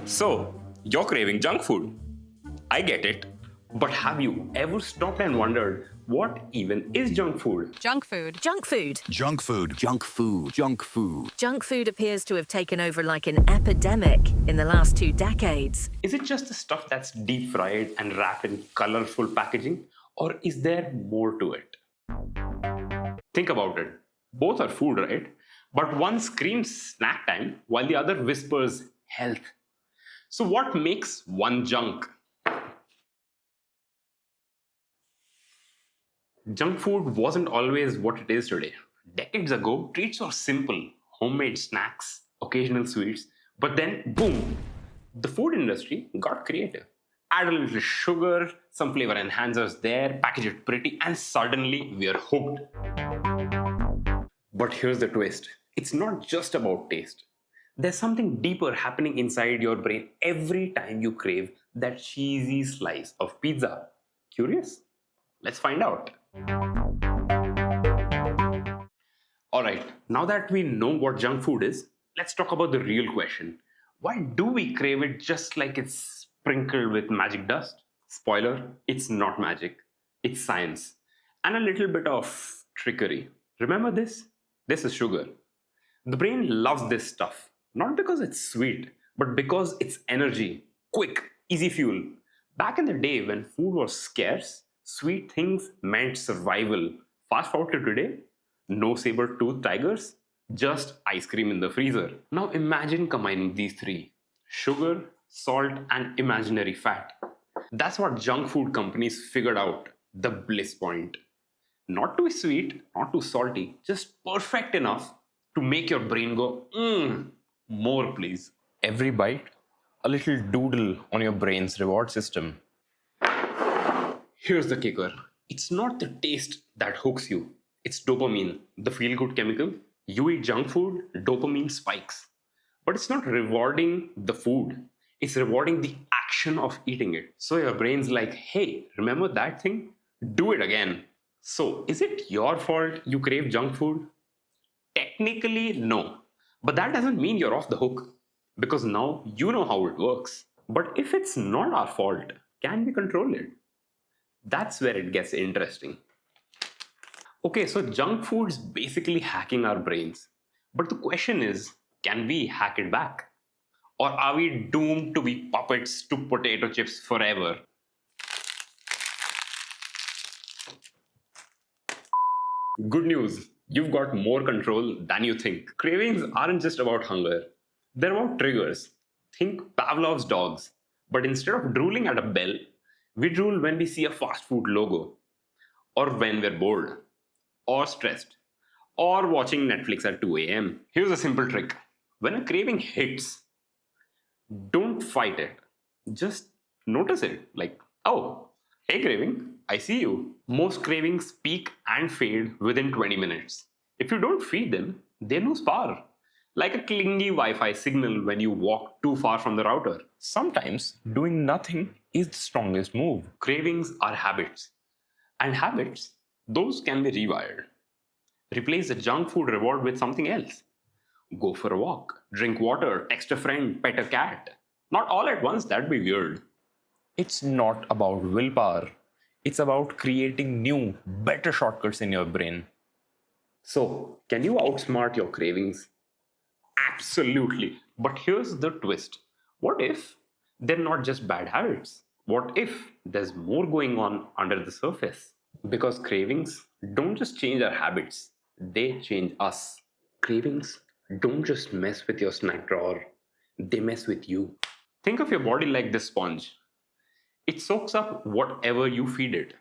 So, you're craving junk food. I get it. But have you ever stopped and wondered what even is junk food? Junk food. Junk food. Junk food. Junk food. Junk food. Junk food appears to have taken over like an epidemic in the last 2 decades. Is it just the stuff that's deep fried and wrapped in colorful packaging? Or is there more to it? Think about it. Both are food, right? But one screams snack time while the other whispers health. So, what makes one junk? Junk food wasn't always what it is today. Decades ago, treats were simple homemade snacks, occasional sweets, but then, boom, the food industry got creative. Add a little sugar, some flavor enhancers there, package it pretty, and suddenly we are hooked. But here's the twist, it's not just about taste. There's something deeper happening inside your brain every time you crave that cheesy slice of pizza. Curious? Let's find out. Alright, now that we know what junk food is, let's talk about the real question. Why do we crave it just like it's sprinkled with magic dust? Spoiler, it's not magic. It's science. And a little bit of trickery. Remember this? This is sugar. The brain loves this stuff. Not because it's sweet, but because it's energy, quick, easy fuel. Back in the day when food was scarce, sweet things meant survival. Fast forward to today, no saber-toothed tigers, just ice cream in the freezer. Now imagine combining these three: sugar, salt, and imaginary fat. That's what junk food companies figured out, the bliss point. Not too sweet, not too salty, just perfect enough to make your brain go, more please. Every bite, a little doodle on your brain's reward system. Here's the kicker. It's not the taste that hooks you. It's dopamine, the feel-good chemical. You eat junk food, dopamine spikes. But it's not rewarding the food. It's rewarding the action of eating it. So your brain's like, hey, remember that thing? Do it again. So is it your fault you crave junk food? Technically, no. But that doesn't mean you're off the hook. Because now you know how it works. But if it's not our fault, can we control it? That's where it gets interesting. Okay, so junk food's basically hacking our brains. But the question is, can we hack it back? Or are we doomed to be puppets to potato chips forever? Good news, you've got more control than you think. Cravings aren't just about hunger, they're about triggers. Think Pavlov's dogs. But instead of drooling at a bell, we drool when we see a fast food logo, or when we're bored, or stressed, or watching Netflix at 2 a.m. Here's a simple trick. When a craving hits, don't fight it. Just notice it. Like, oh, hey craving, I see you. Most cravings peak and fade within 20 minutes. If you don't feed them, they lose power. Like a clingy Wi-Fi signal when you walk too far from the router. Sometimes doing nothing is the strongest move. Cravings are habits. And habits, those can be rewired. Replace the junk food reward with something else. Go for a walk, drink water, text a friend, pet a cat. Not all at once, that'd be weird. It's not about willpower. It's about creating new, better shortcuts in your brain. So, can you outsmart your cravings? Absolutely. But here's the twist. What if they're not just bad habits? What if there's more going on under the surface? Because cravings don't just change our habits, they change us. Cravings don't just mess with your snack drawer, they mess with you. Think of your body like this sponge. It soaks up whatever you feed it.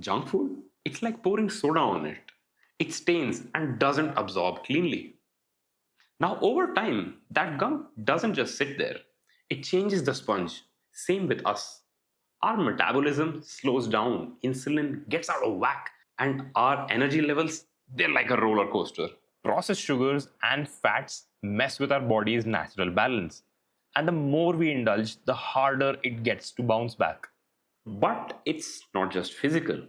Junk food? It's like pouring soda on it. It stains and doesn't absorb cleanly. Now, over time, that gunk doesn't just sit there. It changes the sponge. Same with us. Our metabolism slows down, insulin gets out of whack, and our energy levels, they're like a roller coaster. Processed sugars and fats mess with our body's natural balance. And the more we indulge, the harder it gets to bounce back. But it's not just physical.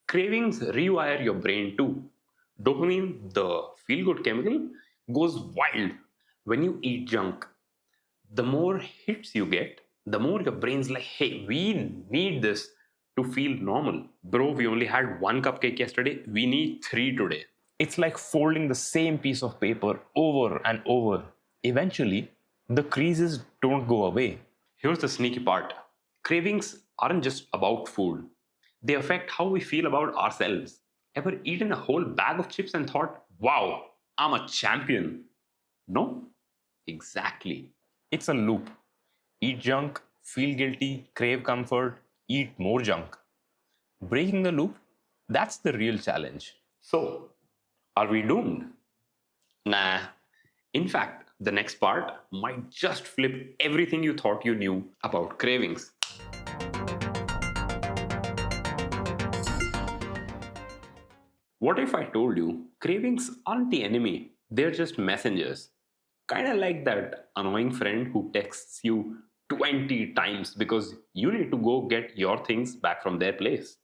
Cravings rewire your brain too. Dopamine, the feel-good chemical, goes wild when you eat junk. The more hits you get, the more your brain's like, hey, we need this to feel normal. Bro, we only had one cupcake yesterday, we need three today. It's like folding the same piece of paper over and over. Eventually, the creases don't go away. Here's the sneaky part: cravings aren't just about food, they affect how we feel about ourselves. Ever eaten a whole bag of chips and thought, wow, I'm a champion? No? Exactly. It's a loop. Eat junk, feel guilty, crave comfort, eat more junk. Breaking the loop, that's the real challenge. So, are we doomed? Nah. In fact, the next part might just flip everything you thought you knew about cravings. What if I told you cravings aren't the enemy, they're just messengers? Kinda like that annoying friend who texts you 20 times because you need to go get your things back from their place.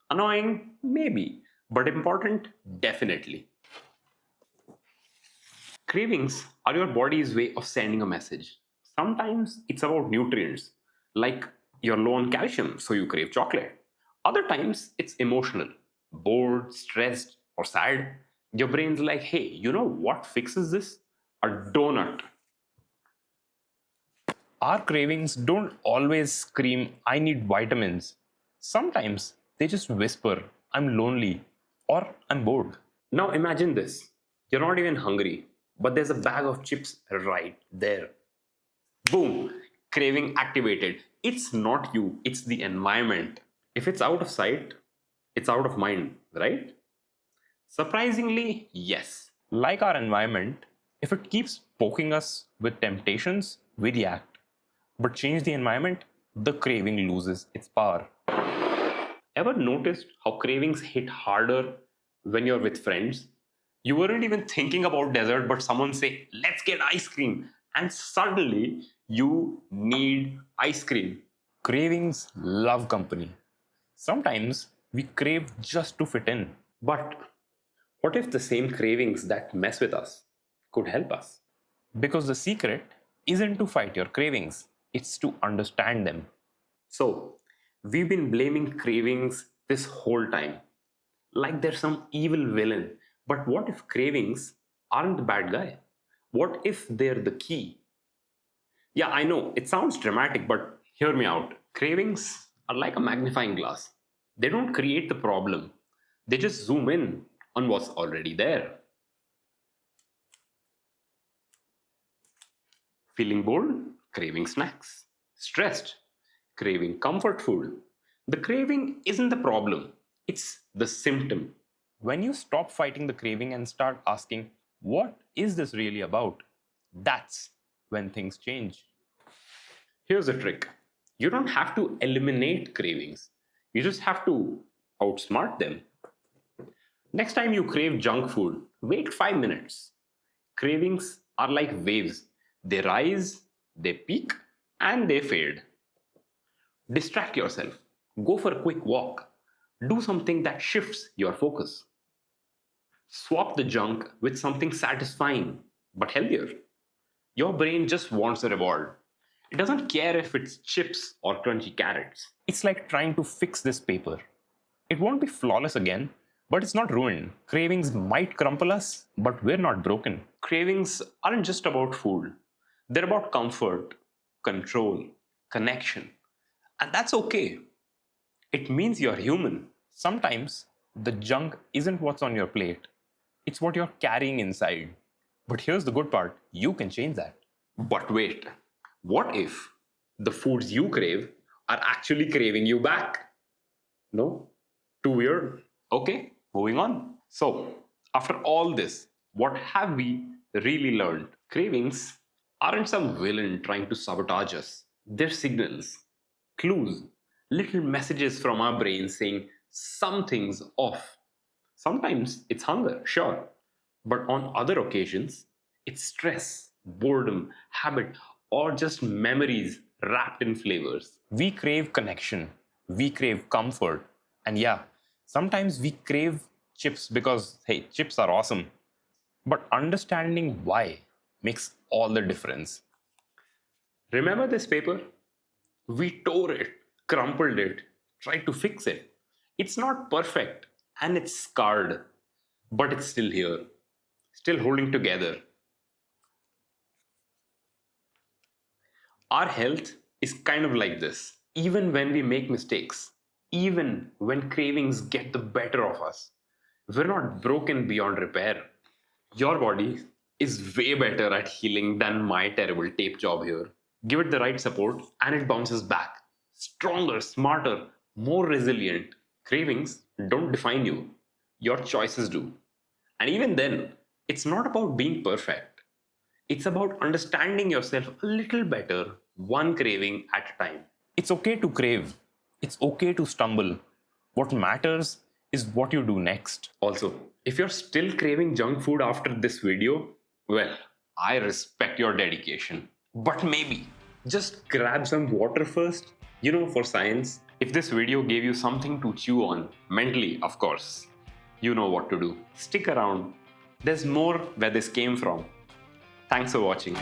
Annoying? Maybe. But important? Definitely. Cravings are your body's way of sending a message. Sometimes it's about nutrients, like you're low on calcium, so you crave chocolate. Other times it's emotional, bored, stressed, or sad. Your brain's like, hey, you know what fixes this? A donut. Our cravings don't always scream, I need vitamins. Sometimes they just whisper, I'm lonely or I'm bored. Now imagine this: you're not even hungry, but there's a bag of chips right there. Boom! Craving activated. It's not you, it's the environment. If it's out of sight, it's out of mind, right? Surprisingly, yes. Like our environment, if it keeps poking us with temptations, we react. But change the environment, the craving loses its power. Ever noticed how cravings hit harder when you're with friends? You weren't even thinking about dessert, but someone say, let's get ice cream. And suddenly you need ice cream. Cravings love company. Sometimes we crave just to fit in. But what if the same cravings that mess with us could help us? Because the secret isn't to fight your cravings, it's to understand them. So, we've been blaming cravings this whole time, like they're some evil villain. But what if cravings aren't the bad guy? What if they're the key? Yeah, I know, it sounds dramatic, but hear me out. Cravings are like a magnifying glass. They don't create the problem, they just zoom in on what's already there. Feeling bored? Craving snacks. Stressed? Craving comfort food. The craving isn't the problem, it's the symptom. When you stop fighting the craving and start asking, what is this really about? That's when things change. Here's a trick: you don't have to eliminate cravings, you just have to outsmart them. Next time you crave junk food, wait 5 minutes. Cravings are like waves, they rise, they peak, and they fade. Distract yourself, go for a quick walk, do something that shifts your focus. Swap the junk with something satisfying but healthier. Your brain just wants a reward. It doesn't care if it's chips or crunchy carrots. It's like trying to fix this paper. It won't be flawless again, but it's not ruined. Cravings might crumple us, but we're not broken. Cravings aren't just about food, they're about comfort, control, connection. And that's okay. It means you're human. Sometimes the junk isn't what's on your plate, it's what you're carrying inside. But here's the good part, you can change that. But wait, what if the foods you crave are actually craving you back? No? Too weird? Okay, moving on. So, after all this, what have we really learned? Cravings aren't some villain trying to sabotage us. They're signals, clues, little messages from our brains saying something's off. Sometimes it's hunger, sure, but on other occasions, it's stress, boredom, habit, or just memories wrapped in flavors. We crave connection, we crave comfort, and yeah, sometimes we crave chips because, hey, chips are awesome. But understanding why makes all the difference. Remember this paper? We tore it, crumpled it, tried to fix it. It's not perfect and it's scarred, but it's still here, still holding together. Our health is kind of like this. Even when we make mistakes, even when cravings get the better of us, we're not broken beyond repair. Your body is way better at healing than my terrible tape job here. Give it the right support and it bounces back. Stronger, smarter, more resilient. Cravings don't define you, your choices do. And even then, it's not about being perfect. It's about understanding yourself a little better, one craving at a time. It's okay to crave. It's okay to stumble. What matters is what you do next. Also, if you're still craving junk food after this video, well, I respect your dedication. But maybe just grab some water first, for science. If this video gave you something to chew on, mentally, of course, you know what to do. Stick around. There's more where this came from. Thanks for watching.